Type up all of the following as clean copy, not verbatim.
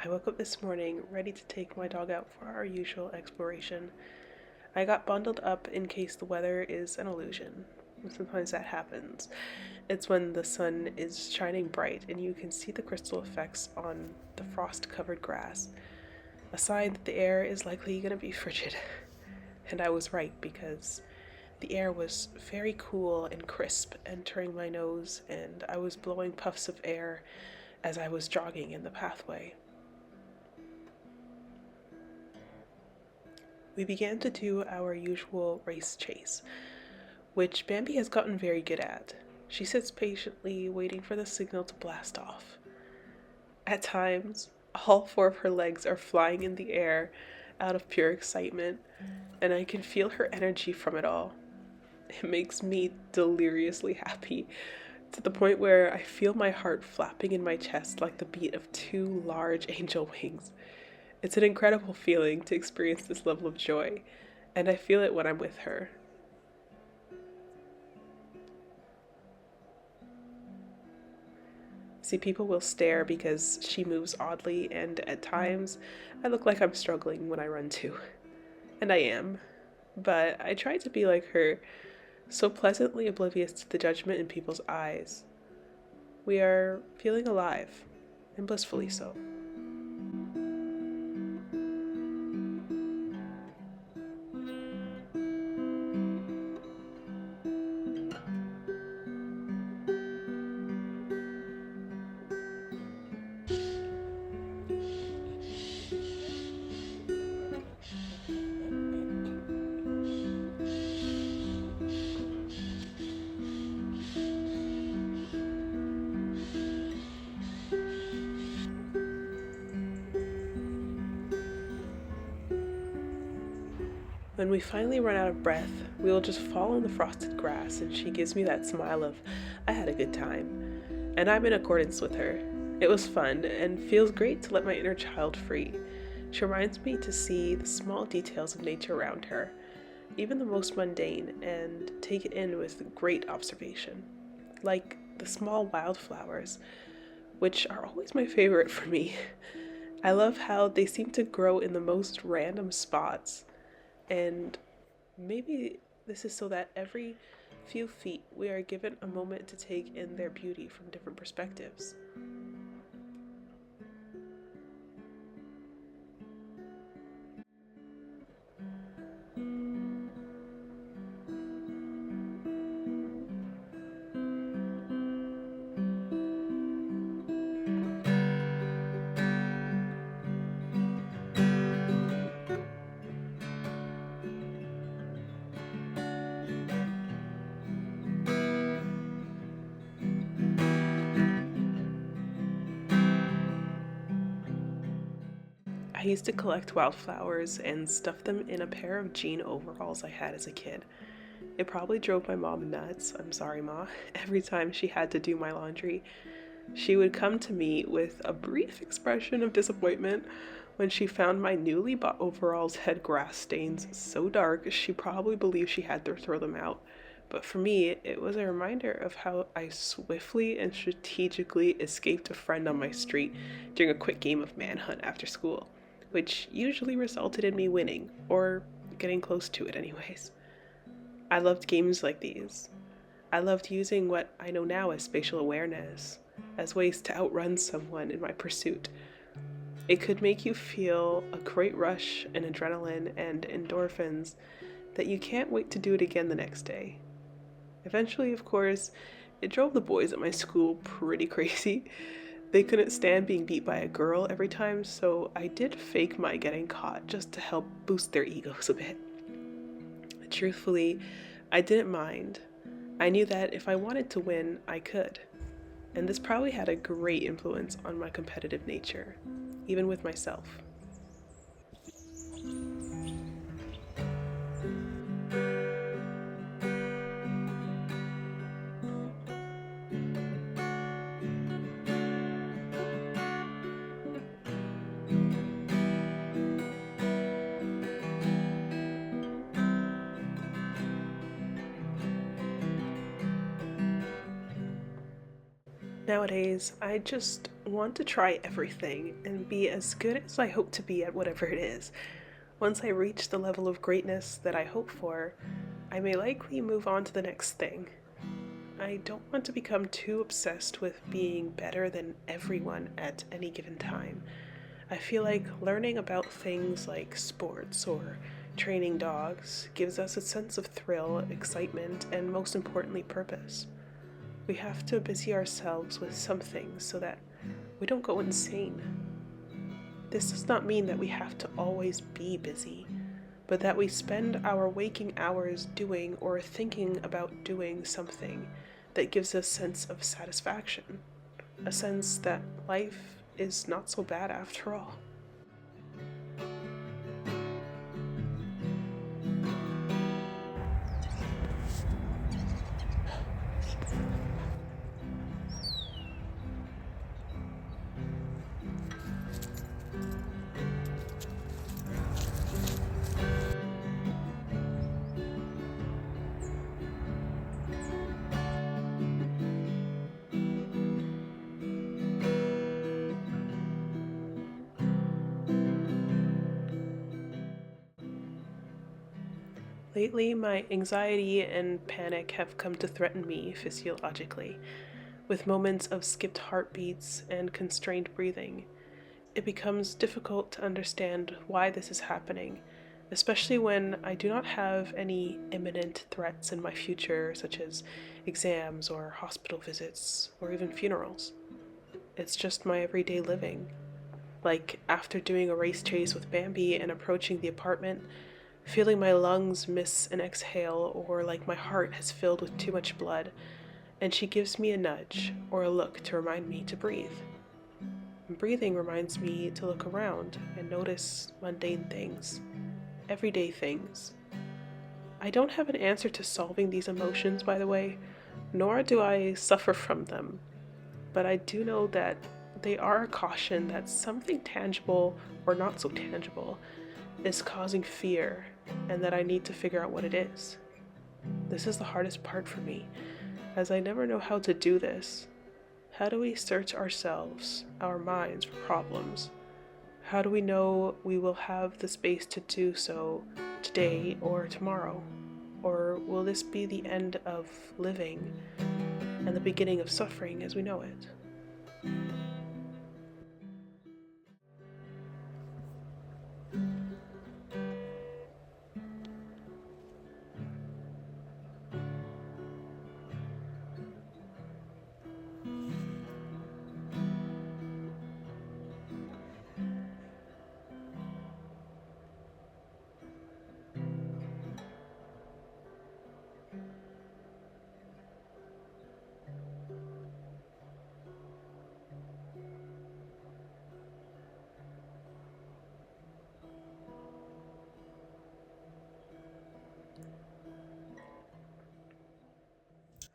I woke up this morning ready to take my dog out for our usual exploration. I got bundled up in case the weather is an illusion. Sometimes that happens. It's when the sun is shining bright and you can see the crystal effects on the frost covered grass, a sign that the air is likely going to be frigid. And I was right because the air was very cool and crisp entering my nose, and I was blowing puffs of air as I was jogging in the pathway. We began to do our usual race chase, which Bambi has gotten very good at. She sits patiently, waiting for the signal to blast off. At times, all four of her legs are flying in the air out of pure excitement, and I can feel her energy from it all. It makes me deliriously happy, to the point where I feel my heart flapping in my chest like the beat of two large angel wings. It's an incredible feeling to experience this level of joy, and I feel it when I'm with her. See, people will stare because she moves oddly, and at times I look like I'm struggling when I run too. And I am. But I try to be like her, so pleasantly oblivious to the judgment in people's eyes. We are feeling alive, and blissfully so. When we finally run out of breath, we will just fall on the frosted grass, and she gives me that smile of, I had a good time. And I'm in accordance with her. It was fun, and feels great to let my inner child free. She reminds me to see the small details of nature around her, even the most mundane, and take it in with great observation. Like the small wildflowers, which are always my favorite for me. I love how they seem to grow in the most random spots. And maybe this is so that every few feet we are given a moment to take in their beauty from different perspectives. I used to collect wildflowers and stuff them in a pair of jean overalls I had as a kid. It probably drove my mom nuts, I'm sorry, Ma, every time she had to do my laundry. She would come to me with a brief expression of disappointment when she found my newly bought overalls had grass stains so dark she probably believed she had to throw them out. But for me, it was a reminder of how I swiftly and strategically escaped a friend on my street during a quick game of manhunt after school, which usually resulted in me winning, or getting close to it anyways. I loved games like these. I loved using what I know now as spatial awareness as ways to outrun someone in my pursuit. It could make you feel a great rush in adrenaline and endorphins that you can't wait to do it again the next day. Eventually, of course, it drove the boys at my school pretty crazy. They couldn't stand being beat by a girl every time, so I did fake my getting caught just to help boost their egos a bit. Truthfully, I didn't mind. I knew that if I wanted to win, I could. And this probably had a great influence on my competitive nature, even with myself. Nowadays, I just want to try everything and be as good as I hope to be at whatever it is. Once I reach the level of greatness that I hope for, I may likely move on to the next thing. I don't want to become too obsessed with being better than everyone at any given time. I feel like learning about things like sports or training dogs gives us a sense of thrill, excitement, and most importantly, purpose. We have to busy ourselves with something so that we don't go insane. This does not mean that we have to always be busy, but that we spend our waking hours doing or thinking about doing something that gives us a sense of satisfaction, a sense that life is not so bad after all. Lately, my anxiety and panic have come to threaten me physiologically, with moments of skipped heartbeats and constrained breathing. It becomes difficult to understand why this is happening, especially when I do not have any imminent threats in my future, such as exams or hospital visits or even funerals. It's just my everyday living. Like after doing a race chase with Bambi and approaching the apartment, feeling my lungs miss an exhale or like my heart has filled with too much blood, and she gives me a nudge or a look to remind me to breathe. And breathing reminds me to look around and notice mundane things, everyday things. I don't have an answer to solving these emotions, by the way, nor do I suffer from them, but I do know that they are a caution that something tangible or not so tangible is causing fear and that I need to figure out what it is. This is the hardest part for me, as I never know how to do this. How do we search ourselves, our minds, for problems? How do we know we will have the space to do so today or tomorrow? Or will this be the end of living and the beginning of suffering as we know it?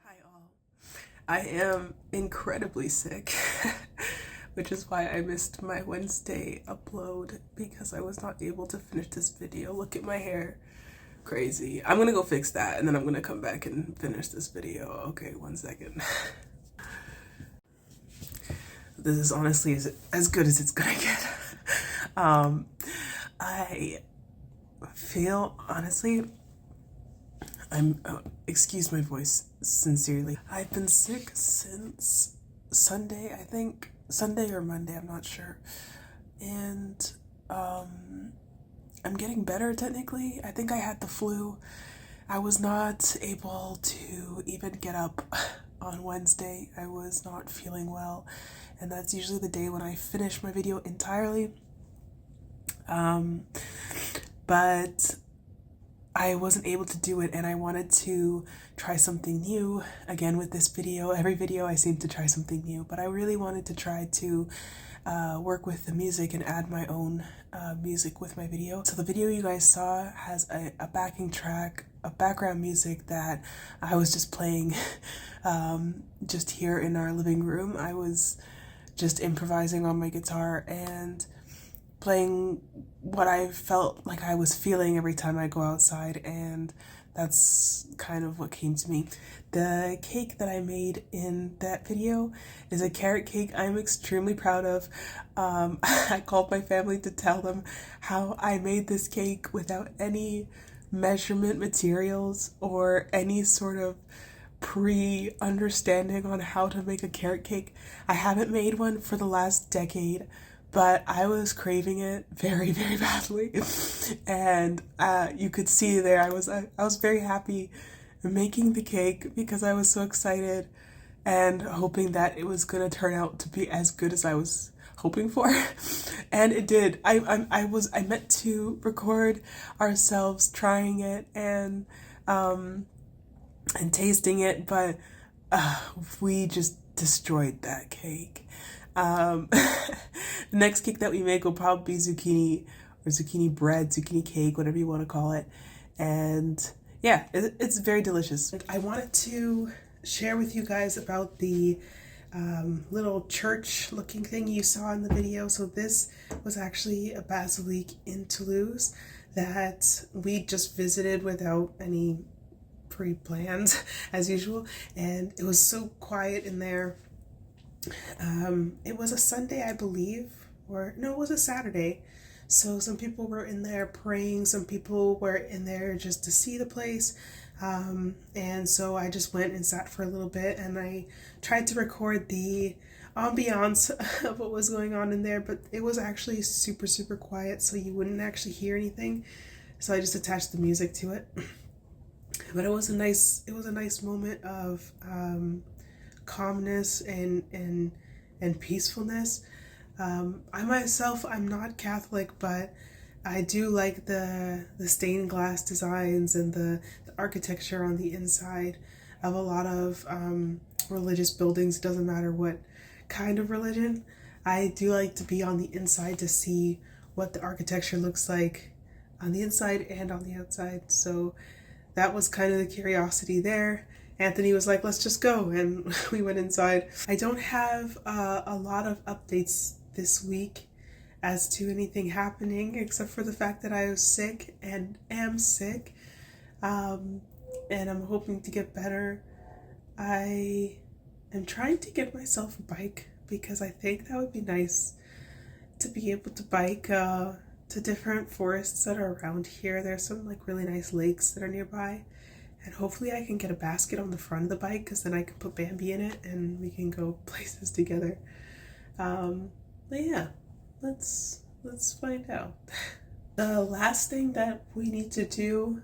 Hi, all. I am incredibly sick, which is why I missed my Wednesday upload because I was not able to finish this video. Look at my hair. Crazy. I'm gonna go fix that and then I'm gonna come back and finish this video. Okay, 1 second. This is honestly as good as it's gonna get. I feel honestly excuse my voice sincerely. I've been sick since Sunday, I think. Sunday or Monday, I'm not sure. And I'm getting better technically. I think I had the flu. I was not able to even get up on Wednesday. I was not feeling well. And that's usually the day when I finish my video entirely. But I wasn't able to do it and I wanted to try something new again with this video. Every video I seem to try something new, but I really wanted to try to work with the music and add my own music with my video. So the video you guys saw has a backing track, a background music that I was just playing just here in our living room. I was just improvising on my guitar and playing what I felt like I was feeling every time I go outside, and that's kind of what came to me. The cake that I made in that video is a carrot cake I'm extremely proud of. I called my family to tell them how I made this cake without any measurement materials or any sort of pre-understanding on how to make a carrot cake. I haven't made one for the last decade, but I was craving it very, very badly. And you could see there I was very happy making the cake because I was so excited and hoping that it was going to turn out to be as good as I was hoping for. And it did. I meant to record ourselves trying it and tasting it, but we just destroyed that cake. The next cake that we make will probably be zucchini or zucchini bread, zucchini cake, whatever you want to call it. And yeah, it's very delicious. I wanted to share with you guys about the little church looking thing you saw in the video. So this was actually a basilique in Toulouse that we just visited without any pre-planned as usual, and it was so quiet in there. It was a Sunday, I believe, or no, it was a Saturday. So some people were in there praying, some people were in there just to see the place. And so I just went and sat for a little bit and I tried to record the ambiance of what was going on in there, but it was actually super, super quiet, so you wouldn't actually hear anything. So I just attached the music to it. But it was a nice moment of calmness and peacefulness. I myself, I'm not Catholic, but I do like the stained glass designs and the architecture on the inside of a lot of religious buildings. It doesn't matter what kind of religion. I do like to be on the inside to see what the architecture looks like on the inside and on the outside. So that was kind of the curiosity there. Anthony was like, let's just go, and we went inside. I don't have a lot of updates this week as to anything happening, except for the fact that I was sick and am sick, and I'm hoping to get better. I am trying to get myself a bike because I think that would be nice to be able to bike to different forests that are around here. There's some like really nice lakes that are nearby, and hopefully I can get a basket on the front of the bike because then I can put Bambi in it and we can go places together. But yeah, let's find out. The last thing that we need to do,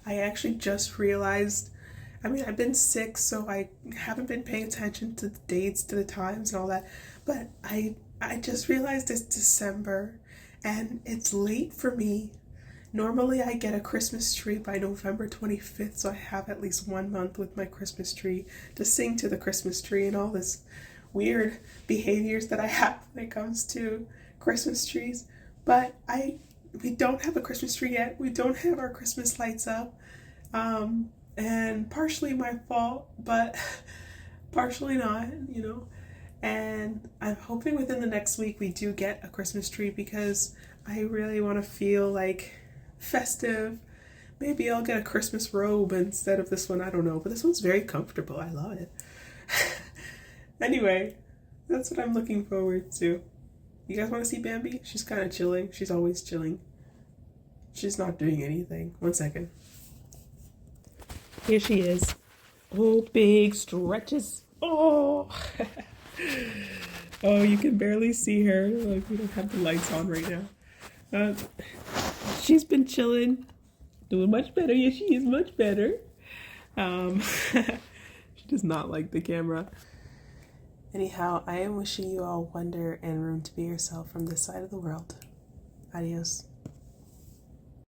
I actually just realized, I mean, I've been sick, so I haven't been paying attention to the dates, to the times and all that, but I just realized it's December and it's late for me. Normally I get a Christmas tree by November 25th, so I have at least 1 month with my Christmas tree to sing to the Christmas tree and all this weird behaviors that I have when it comes to Christmas trees. But we don't have a Christmas tree yet. We don't have our Christmas lights up. And partially my fault, but partially not, you know. And I'm hoping within the next week we do get a Christmas tree because I really want to feel like festive. Maybe I'll get a Christmas robe instead of this one, I don't know, but this one's very comfortable. I love it. Anyway, that's what I'm looking forward to. You guys want to see Bambi? She's kind of chilling. She's always chilling. She's not doing anything. 1 second. Here she is. Oh, big stretches. Oh. Oh, you can barely see her. Like, we don't have the lights on right now. She's been chilling, doing much better. Yeah, she is much better. She does not like the camera. Anyhow, I am wishing you all wonder and room to be yourself from this side of the world. Adios.